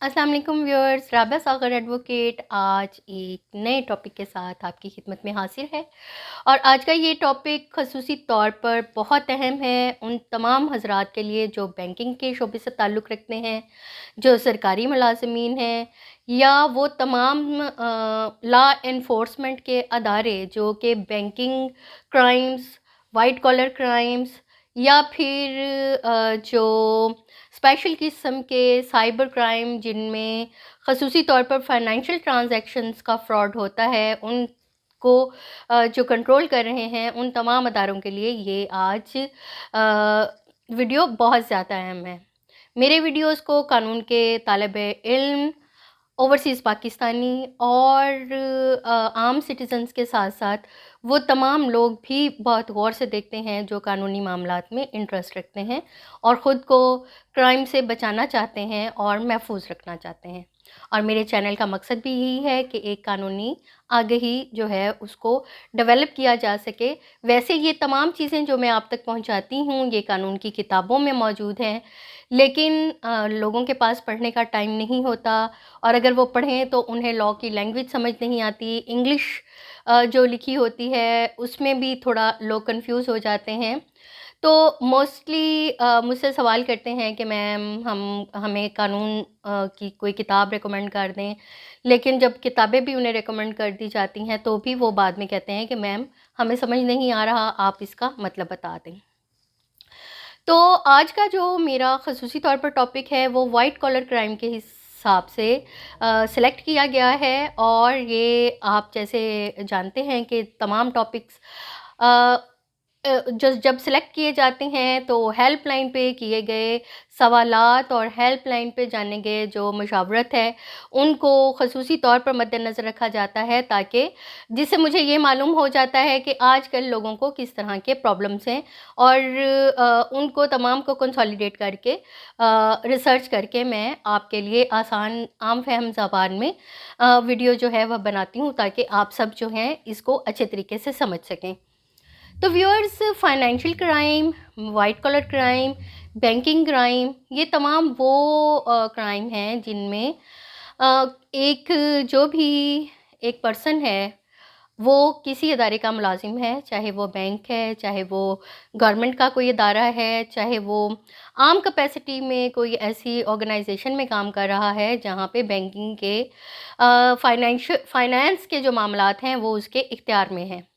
अस्सलाम वालेकुम व्यूअर्स, राबा सागर एडवोकेट आज एक नए टॉपिक के साथ आपकी खिदमत में हाजिर है। और आज का ये टॉपिक ख़ुसूसी तौर पर बहुत अहम है उन तमाम हज़रात के लिए जो बैंकिंग के शोबे से ताल्लुक़ रखते हैं, जो सरकारी मुलाज़मीन हैं, या वो तमाम लॉ एनफोर्समेंट के अदारे जो कि banking crimes, white collar crimes, या फिर जो स्पेशल किस्म के साइबर क्राइम जिनमें ख़ुसूसी तौर पर फाइनेंशियल ट्रांजैक्शंस का फ्रॉड होता है, उनको जो कंट्रोल कर रहे हैं, उन तमाम अदारों के लिए ये आज वीडियो बहुत ज़्यादा अहम है। मेरे वीडियोस को कानून के तालिबे इल्म, ओवरसीज़ पाकिस्तानी और आम सिटीज़न्स के साथ-साथ वो तमाम लोग भी बहुत गौर से देखते हैं जो कानूनी मामलात में इंटरेस्ट रखते हैं और ख़ुद को क्राइम से बचाना चाहते हैं और महफूज रखना चाहते हैं। और मेरे चैनल का मकसद भी यही है कि एक कानूनी आगाही जो है उसको डेवलप किया जा सके। वैसे ये तमाम चीज़ें जो मैं आप तक पहुंचाती हूँ ये कानून की किताबों में मौजूद हैं, लेकिन लोगों के पास पढ़ने का टाइम नहीं होता, और अगर वो पढ़ें तो उन्हें लॉ की लैंग्वेज समझ नहीं आती। इंग्लिश जो लिखी होती है उसमें भी थोड़ा लोग कंफ्यूज हो जाते हैं। तो मोस्टली मुझसे सवाल करते हैं कि मैम हमें कानून की कोई किताब रेकमेंड कर दें, लेकिन जब किताबें भी उन्हें रेकमेंड कर दी जाती हैं तो भी वो बाद में कहते हैं कि मैम हमें समझ नहीं आ रहा, आप इसका मतलब बता दें। तो आज का जो मेरा ख़ुसूसी तौर पर टॉपिक है वो वाइट कॉलर क्राइम के हिसाब से सिलेक्ट किया गया है। और ये आप जैसे जानते हैं कि तमाम टॉपिक्स जब सिलेक्ट किए जाते हैं तो हेल्पलाइन पे किए गए सवालात और हेल्पलाइन पे जाने गए जो मशावरत है उनको ख़ुसूसी तौर पर मद्देनज़र रखा जाता है, ताकि जिससे मुझे ये मालूम हो जाता है कि आजकल लोगों को किस तरह के प्रॉब्लम्स हैं, और उनको तमाम को कंसोलिडेट करके रिसर्च करके मैं आपके लिए आसान आम फहम ज़बान में वीडियो जो है वह बनाती हूँ, ताकि आप सब जो हैं इसको अच्छे तरीके से समझ सकें। तो viewers, financial crime, white collar crime, banking crime, ये तमाम वो क्राइम हैं जिनमें एक जो भी एक पर्सन है वो किसी अदारे का मुलाजिम है, चाहे वो बैंक है, चाहे वो गवर्नमेंट का कोई अदारा है, चाहे वो आम कैपेसिटी में कोई ऐसी ऑर्गेनाइजेशन में काम कर रहा है जहाँ पे बैंकिंग के फाइनेंस के जो मामलात हैं वो उसके इख्तियार में हैं,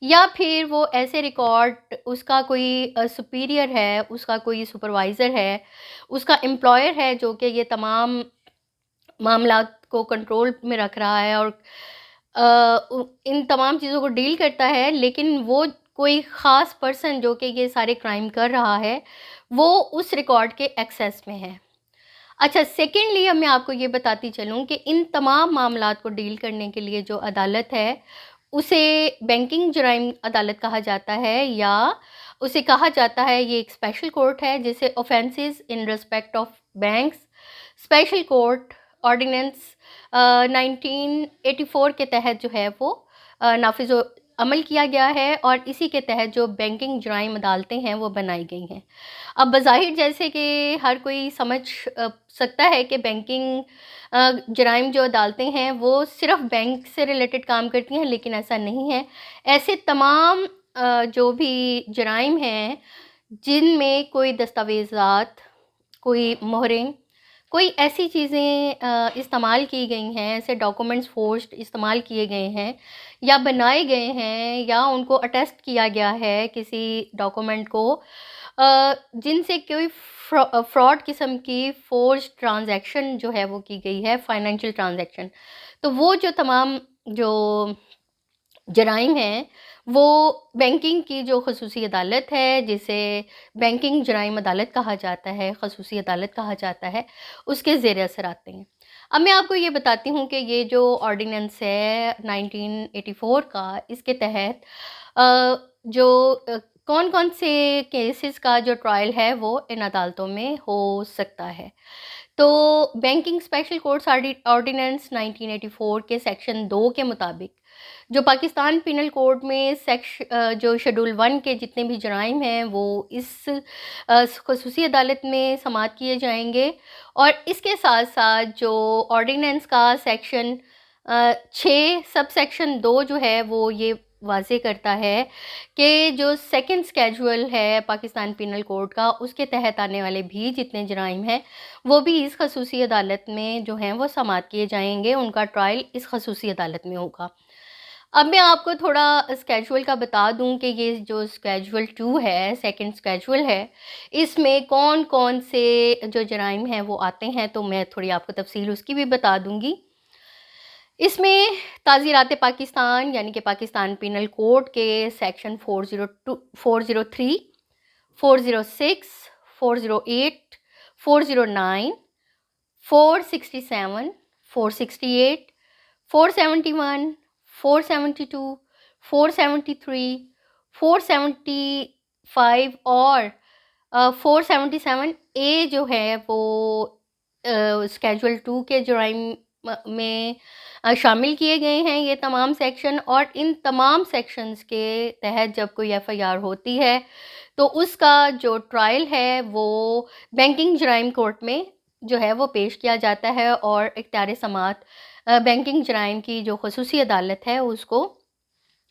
या फिर वो ऐसे रिकॉर्ड उसका कोई सुपीरियर है, उसका कोई सुपरवाइज़र है, उसका एम्प्लॉयर है जो कि ये तमाम मामलात को कंट्रोल में रख रहा है और इन तमाम चीज़ों को डील करता है, लेकिन वो कोई ख़ास पर्सन जो कि ये सारे क्राइम कर रहा है वो उस रिकॉर्ड के एक्सेस में है। अच्छा, सेकेंडली अब मैं आपको ये बताती चलूँ कि इन तमाम मामलात को डील करने के लिए जो अदालत है उसे बैंकिंग जराइम अदालत कहा जाता है, या उसे कहा जाता है ये एक स्पेशल कोर्ट है जिसे offences in respect of banks special court ordinance 1984 के तहत जो है वो नाफिज अमल किया गया है, और इसी के तहत जो बैंकिंग जराइम अदालतें हैं वो बनाई गई हैं। अब बज़ाहिर जैसे कि हर कोई समझ सकता है कि बैंकिंग जराइम जो अदालतें हैं वो सिर्फ़ बैंक से रिलेटेड काम करती हैं, लेकिन ऐसा नहीं है। ऐसे तमाम जो भी जराइम हैं जिनमें कोई दस्तावेज़ात, कोई मोहरें, कोई ऐसी चीज़ें इस्तेमाल की गई हैं, ऐसे डॉक्यूमेंट्स फ़ोर्ज्ड इस्तेमाल किए गए हैं या बनाए गए हैं, या उनको अटेस्ट किया गया है किसी डॉक्यूमेंट को, जिनसे कोई फ्रॉड किस्म की फ़ोर्ज्ड ट्रांज़ैक्शन जो है वो की गई है, फ़ाइनेंशियल ट्रांज़ैक्शन। तो वो जो तमाम जो जराइम हैं वो बैंकिंग की जो ख़ुसूसी अदालत है, जिसे बैंकिंग जराइम अदालत कहा जाता है, ख़ुसूसी अदालत कहा जाता है, उसके ज़ेर असर आते हैं। अब मैं आपको ये बताती हूँ कि ये जो ऑर्डिनेंस है 1984 का, इसके तहत जो कौन-कौन से केसेस का जो ट्रायल है वो इन अदालतों में हो सकता है। तो बैंकिंग स्पेशल कोर्ट्स ऑर्डिनेंस 1984 के सेक्शन 2 के मुताबिक जो पाकिस्तान पिनल कोड में जो शेड्यूल 1 के जितने भी जराइम हैं वो इस खसूसी अदालत में समाअत किए जाएंगे। और इसके साथ साथ जो ऑर्डिनेंस का सेक्शन 6 सब सेक्शन 2 जो है वो ये वाज़े करता है कि जो सेकंड स्केजुअल है पाकिस्तान पिनल कोड का उसके तहत आने वाले भी जितने जराइम हैं वो भी इस खसूसी अदालत में जो हैं वो समाअत किए जाएंगे, उनका ट्रायल इस खसूसी अदालत में होगा। अब मैं आपको थोड़ा स्केजुअल का बता दूं कि ये जो स्केजुअल 2 है, सेकंड स्केजुअल है, इसमें कौन कौन से जो जराइम हैं वो आते हैं, तो मैं थोड़ी आपको तफसील उसकी भी बता दूंगी। इसमें ताज़ीरात पाकिस्तान यानी कि पाकिस्तान पिनल कोड के सेक्शन 402, 403, 406, 408, 409, 467, 468, 471, 472, 473, 475 और 477 ए जो है वो स्केजुअल 2 के जुराइम में शामिल किए गए हैं ये तमाम सेक्शन। और इन तमाम सेक्शंस के तहत जब कोई एफआईआर होती है तो उसका जो ट्रायल है वो बैंकिंग जराइम कोर्ट में जो है वो पेश किया जाता है और इख्तियार समाअत बैंकिंग जराइम की जो खसूसी अदालत है उसको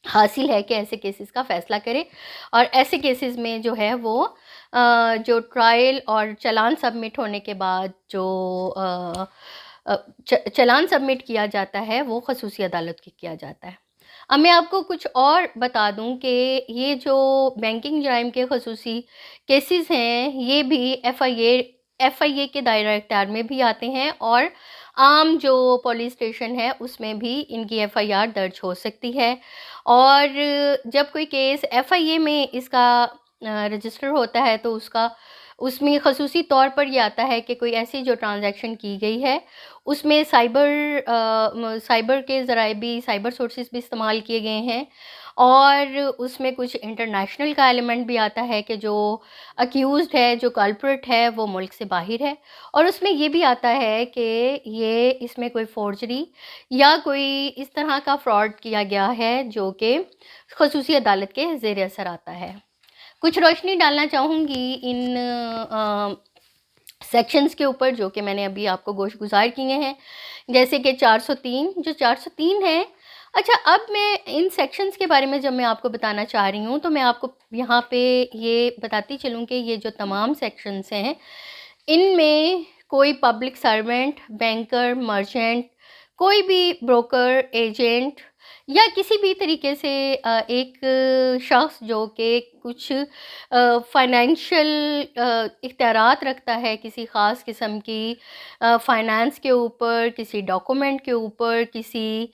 हासिल है कि ऐसे केसेस का फ़ैसला करे। और ऐसे केसेस में जो है वो जो ट्रायल और चालान सबमिट होने के बाद जो चालान सबमिट किया जाता है वो खसूसी अदालत की किया जाता है। अब मैं आपको कुछ और बता दूं कि ये जो बैंकिंग जराइम के खसूसी केसेस हैं ये भी एफआईए के दायरा इख्तियार में भी आते हैं और आम जो पुलिस स्टेशन है उसमें भी इनकी एफआईआर दर्ज हो सकती है। और जब कोई केस एफआईए में इसका रजिस्टर होता है तो उसमें खसूसी तौर पर ये आता है कि कोई ऐसी जो ट्रांजैक्शन की गई है उसमें साइबर के ज़राए भी, साइबर सोर्सेज भी इस्तेमाल किए गए हैं और उसमें कुछ इंटरनेशनल का एलिमेंट भी आता है कि जो अक्यूज़्ड है, जो कल्प्रिट है वो मुल्क से बाहर है। और उसमें ये भी आता है कि ये इसमें कोई फोर्जरी या कोई इस तरह का फ्रॉड किया गया है जो कि खसूसी अदालत के ज़ेर असर आता है। कुछ रोशनी डालना चाहूँगी इन सेक्शंस के ऊपर जो कि मैंने अभी आपको गोशगुजार किए हैं, जैसे कि 403 जो 403 है। अच्छा, अब मैं इन सेक्शंस के बारे में जब मैं आपको बताना चाह रही हूँ तो मैं आपको यहाँ पे ये बताती चलूँ कि ये जो तमाम सेक्शंस हैं इनमें कोई पब्लिक सर्वेंट, बैंकर, मर्चेंट, कोई भी ब्रोकर, एजेंट या किसी भी तरीके से एक शख्स जो कि कुछ फाइनेंशियल इख्तियारात रखता है किसी ख़ास किस्म की फ़ाइनेंस के ऊपर, किसी डॉक्यूमेंट के ऊपर, किसी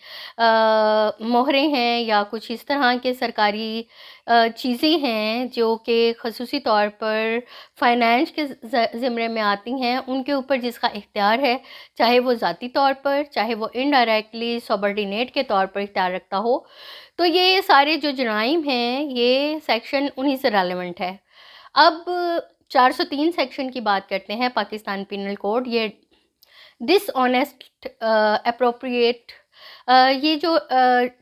मोहरें हैं या कुछ इस तरह के सरकारी चीज़ें हैं जो कि ख़ुसूसी तौर पर फाइनेंस के ज़िम्मे में आती हैं, उनके ऊपर जिसका इख्तियार है, चाहे वो ज़ाती तौर पर, चाहे वो इनडायरेक्टली सबॉर्डिनेट के तौर पर इख्तियार रखता हो, तो ये सारे जो जराइम हैं ये सेक्शन उन्हीं से रेलेवेंट है। अब 403 सेक्शन की बात करते हैं पाकिस्तान पिनल कोड। ये डिसऑनेस्ट अप्रोप्रिएट, ये जो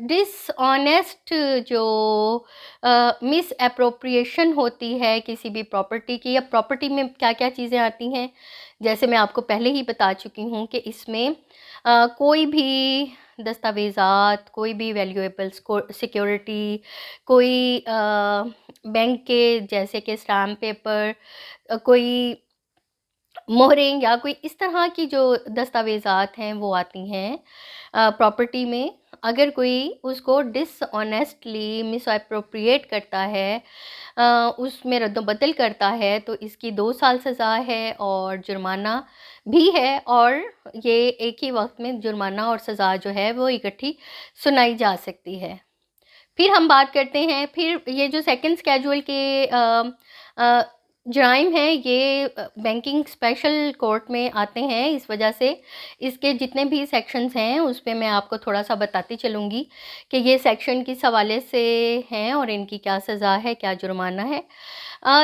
डिसऑनेस्ट जो मिस अप्रोप्रिएशन होती है किसी भी प्रॉपर्टी की, या प्रॉपर्टी में क्या क्या चीज़ें आती हैं, जैसे मैं आपको पहले ही बता चुकी हूँ कि इसमें कोई भी दस्तावेज़ात, कोई भी वैल्यूएबल सिक्योरिटी, कोई बैंक के जैसे कि स्टैम्प पेपर, कोई मोहरें या कोई इस तरह की जो दस्तावेज़ात हैं वो आती हैं प्रॉपर्टी में। अगर कोई उसको डिसऑनेस्टली मिसअप्रोप्रिएट करता है, उसमें रद्द-बदल करता है, तो इसकी 2 साल सज़ा है और जुर्माना भी है। और ये एक ही वक्त में जुर्माना और सज़ा जो है वो इकट्ठी सुनाई जा सकती है। फिर हम बात करते हैं, फिर ये जो सेकंड स्केजुअल के जराइम हैं ये बैंकिंग स्पेशल कोर्ट में आते हैं, इस वजह से इसके जितने भी सेक्शंस हैं उस पे मैं आपको थोड़ा-सा बताती चलूँगी कि ये सेक्शन किस हवाले से हैं और इनकी क्या सज़ा है, क्या जुर्माना है।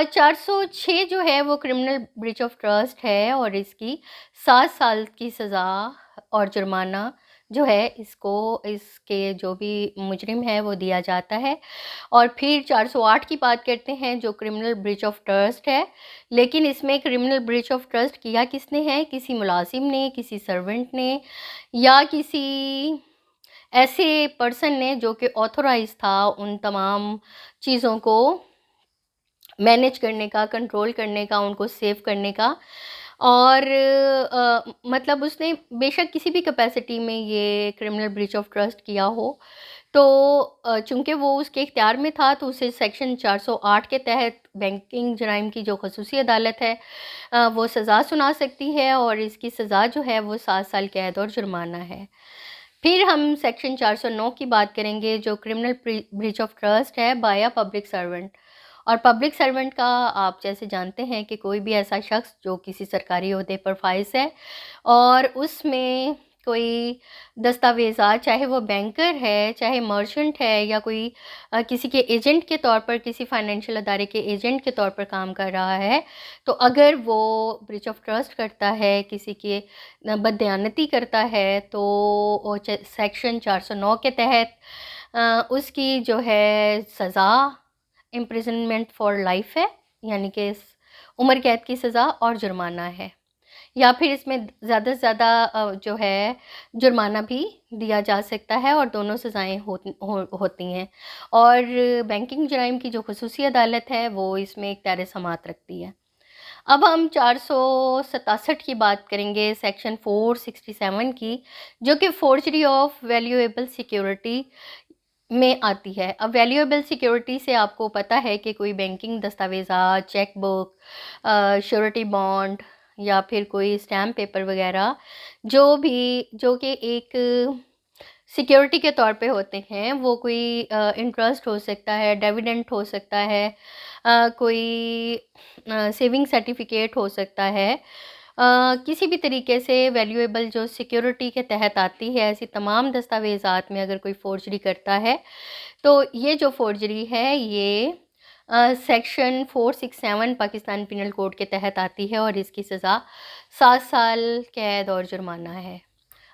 406 जो है वो क्रिमिनल ब्रीच ऑफ ट्रस्ट है और इसकी 7 साल की सज़ा और जुर्माना जो है इसको इसके जो भी मुजरिम है वो दिया जाता है। और फिर 408 की बात करते हैं जो क्रिमिनल ब्रीच ऑफ ट्रस्ट है, लेकिन इसमें क्रिमिनल ब्रीच ऑफ ट्रस्ट किया किसने है? किसी मुलाजिम ने, किसी सर्वेंट ने या किसी ऐसे पर्सन ने जो कि ऑथोराइज़ था उन तमाम चीज़ों को मैनेज करने का, कंट्रोल करने का, उनको सेव करने का। और मतलब उसने बेशक किसी भी कैपेसिटी में ये क्रिमिनल ब्रीच ऑफ ट्रस्ट किया हो, तो चूँकि वो उसके इख्तियार में था तो उसे सेक्शन 408 के तहत बैंकिंग जराइम की जो खसूसी अदालत है वो सज़ा सुना सकती है और इसकी सज़ा जो है वो 7 साल कैद और जुर्माना है। फिर हम सेक्शन 409 की बात करेंगे जो क्रिमिनल ब्रीच ऑफ ट्रस्ट है बाय अ पब्लिक सर्वेंट। और पब्लिक सर्वेंट का आप जैसे जानते हैं कि कोई भी ऐसा शख्स जो किसी सरकारी ओहदे पर फाइज है और उसमें कोई दस्तावेज़ात, चाहे वो बैंकर है, चाहे मर्चेंट है या कोई किसी के एजेंट के तौर पर, किसी फाइनेंशियल अदारे के एजेंट के तौर पर काम कर रहा है, तो अगर वो ब्रीच ऑफ ट्रस्ट करता है, किसी की बददयानती करता है, तो सेक्शन 409 के तहत उसकी जो है सज़ा इम्प्रिजनमेंट फॉर लाइफ है, यानी कि उम्र कैद की सज़ा और जुर्माना है। या फिर इसमें ज़्यादा से ज़्यादा जो है जुर्माना भी दिया जा सकता है और दोनों सज़ाएँ होती हैं। और बैंकिंग जराइम की जो खसूसी अदालत है वो इसमें इख्तियार समाअत रखती है। अब हम 467 की बात करेंगे सेक्शन 467 की, जो कि फोर्जरी ऑफ वैल्यूएबल सिक्योरिटी में आती है। अब वैल्यूएबल सिक्योरिटी से आपको पता है कि कोई बैंकिंग दस्तावेज़ात, चेक बुक, श्योरिटी बॉन्ड या फिर कोई स्टैम्प पेपर वगैरह जो भी जो कि एक सिक्योरिटी के तौर पे होते हैं, वो कोई इंटरेस्ट हो सकता है, डिविडेंड हो सकता है, कोई सेविंग सर्टिफिकेट हो सकता है। किसी भी तरीके से वैल्यूएबल जो सिक्योरिटी के तहत आती है, ऐसी तमाम दस्तावेज़ात में अगर कोई फ़ोर्जरी करता है, तो ये जो फ़ोर्जरी है ये सेक्शन 467 पाकिस्तान पिनल कोड के तहत आती है और इसकी सज़ा 7 साल कैद और जुर्माना है।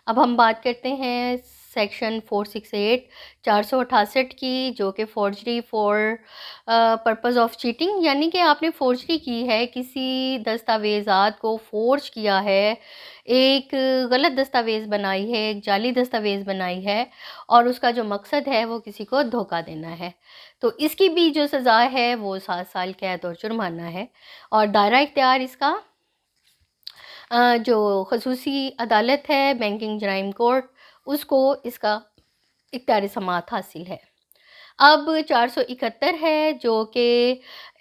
अब हम बात करते हैं सेक्शन 468 468 की, जो कि forgery for purpose of cheating, यानी कि आपने फोर्जरी की है, किसी दस्तावेज़ात को फोर्ज किया है, एक गलत दस्तावेज़ बनाई है, एक जाली दस्तावेज़ बनाई है और उसका जो मकसद है वो किसी को धोखा देना है, तो इसकी भी जो सज़ा है वो 7 साल कैद और जुर्माना है। और दायरा इख्तियार इसका जो खसूसी अदालत है बैंकिंग जराइम कोर्ट, उसको इसका इख्तियार समाअत हासिल है। अब 471 है जो कि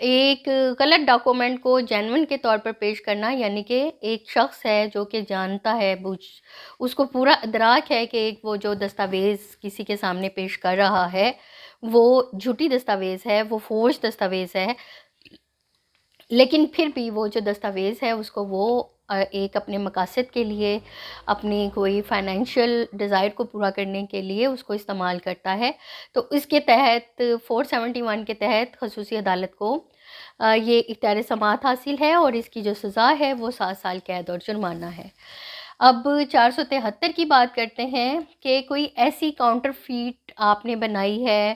एक गलत डॉक्यूमेंट को जेन्युइन के तौर पर पेश करना, यानी कि एक शख्स है जो कि जानता है, उसको पूरा इदराक है कि वो जो दस्तावेज़ किसी के सामने पेश कर रहा है वो झूठी दस्तावेज़ है, वो फोर्ज दस्तावेज़ है, लेकिन फिर भी वो जो दस्तावेज़ है उसको वो एक अपने मकासद के लिए, अपनी कोई फाइनेंशियल डिज़ायर को पूरा करने के लिए उसको इस्तेमाल करता है। तो इसके तहत 471 के तहत खसूसी अदालत को ये इख्तियार समाअत हासिल है और इसकी जो सज़ा है वो 7 साल कैद और जुर्माना है। अब 473 की बात करते हैं कि कोई ऐसी काउंटरफीट आपने बनाई है,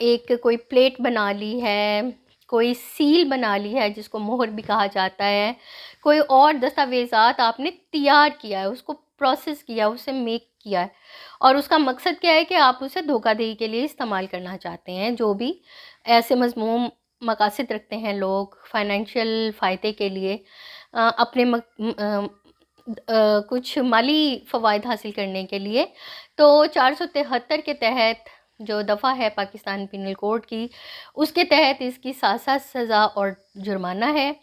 एक कोई प्लेट बना ली है, कोई सील बना ली है जिसको मोहर भी कहा जाता है, कोई और दस्तावेज़ात आपने तैयार किया है, उसको प्रोसेस किया, उसे मेक किया है और उसका मकसद क्या है कि आप उसे धोखाधड़ी के लिए इस्तेमाल करना चाहते हैं। जो भी ऐसे मज़मूम मकासद रखते हैं लोग फाइनेंशियल फ़ायदे के लिए, अपने कुछ माली फ़वाइद हासिल करने के लिए, तो 473 के तहत जो दफ़ा है पाकिस्तान पिनल कोड की, उसके तहत इसकी 7 सज़ा और जुर्माना है।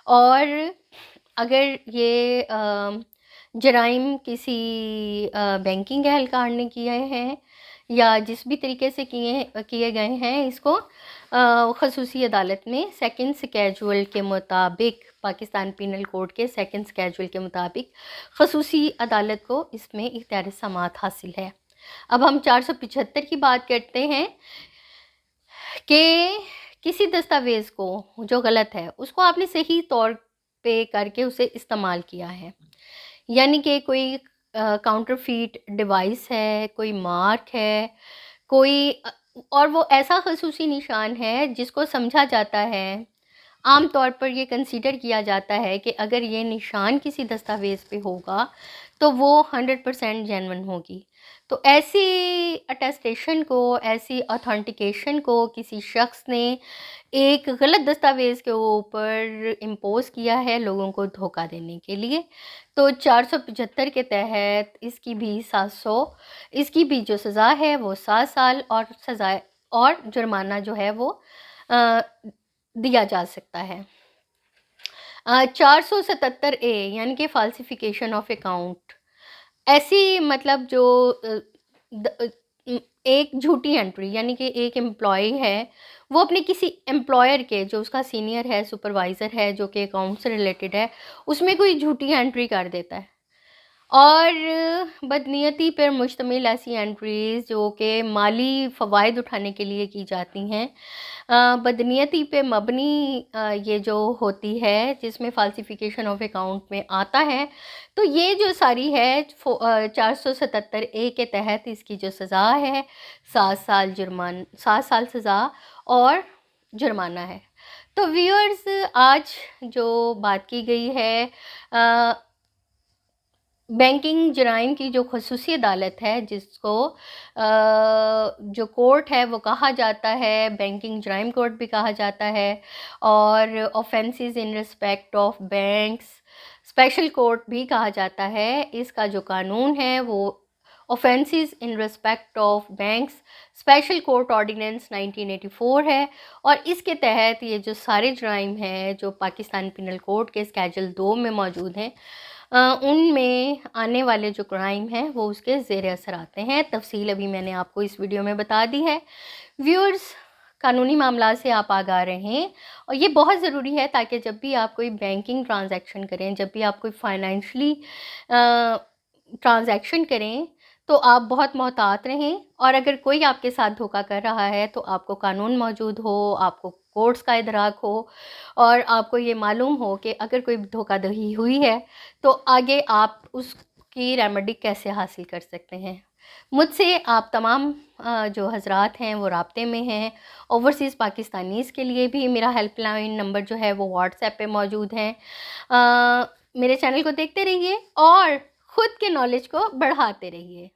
और अगर ये जराइम किसी बैंकिंग एहलकार ने किए हैं या जिस भी तरीके से किए गए हैं, इसको खसूसी अदालत में सेकंड स्केड्यूल के मुताबिक, पाकिस्तान पीनल कोड के सेकंड स्केड्यूल के मुताबिक खसूसी अदालत को इसमें इख्तियार समाअत हासिल है। अब हम 475 की बात करते हैं कि किसी दस्तावेज़ को जो गलत है उसको आपने सही तौर पे करके उसे इस्तेमाल किया है, यानी कि कोई काउंटरफीट डिवाइस है, कोई मार्क है, कोई और वो ऐसा खसूसी निशान है जिसको समझा जाता है, आम तौर पर ये कंसीडर किया जाता है कि अगर ये निशान किसी दस्तावेज़ पे होगा तो वो 100% जेन्युइन होगी। तो ऐसी अटेस्टेशन को, ऐसी ऑथेंटिकेशन को किसी शख्स ने एक गलत दस्तावेज़ के ऊपर इम्पोज़ किया है लोगों को धोखा देने के लिए। तो 475 के तहत इसकी भी जो सज़ा है वो 7 साल और सज़ा और जुर्माना जो है वो दिया जा सकता है। 477A यानी कि फ़ाल्सिफिकेशन ऑफ अकाउंट, ऐसी मतलब जो एक झूठी एंट्री, यानी कि एक एम्प्लॉय है वो अपने किसी एम्प्लॉयर के, जो उसका सीनियर है, सुपरवाइज़र है, जो कि अकाउंट से रिलेटेड है, उसमें कोई झूठी एंट्री कर देता है। और बदनीयती पर मुश्तमिल ऐसी एंट्रीज़ जो कि माली फ़वाइद उठाने के लिए की जाती हैं, बदनीयती पे मबनी ये जो होती है, जिसमें फ़ाल्सिफिकेशन ऑफ अकाउंट में आता है, तो ये जो सारी है 477A के तहत इसकी जो सज़ा है 7 साल सज़ा और जुर्माना है। तो व्यूअर्स, आज जो बात की गई है बैंकिंग जराइम की जो खसूसी अदालत है, जिसको जो कोर्ट है वो कहा जाता है बैंकिंग जराइम कोर्ट भी कहा जाता है, और offences in respect of banks special court भी कहा जाता है। इसका जो कानून है वो offences in respect of banks special court ordinance 1984 है, और इसके तहत ये जो सारे जराइम हैं जो पाकिस्तान पिनल कोड के स्केड्यूल 2 में मौजूद हैं, उनमें आने वाले जो क्राइम हैं वो उसके ज़ेर असर आते हैं। तफसील अभी मैंने आपको इस वीडियो में बता दी है। व्यूअर्स, कानूनी मामला से आप आगाह रहें, और ये बहुत ज़रूरी है ताकि जब भी आप कोई बैंकिंग ट्रांजैक्शन करें, जब भी आप कोई फाइनेंशली ट्रांजैक्शन करें, तो आप बहुत मोहतात रहें। और अगर कोई आपके साथ धोखा कर रहा है तो आपको कानून मौजूद हो, आपको कोर्ट्स का इदराक हो, और आपको ये मालूम हो कि अगर कोई धोखाधड़ी हुई है तो आगे आप उसकी रेमेडी कैसे हासिल कर सकते हैं। मुझसे आप तमाम जो हजरात हैं वो राब्ते में हैं। ओवरसीज़ पाकिस्तानीज़ के लिए भी मेरा हेल्पलाइन नंबर जो है वो व्हाट्सएप पे मौजूद है। मेरे चैनल को देखते रहिए और ख़ुद के नॉलेज को बढ़ाते रहिए।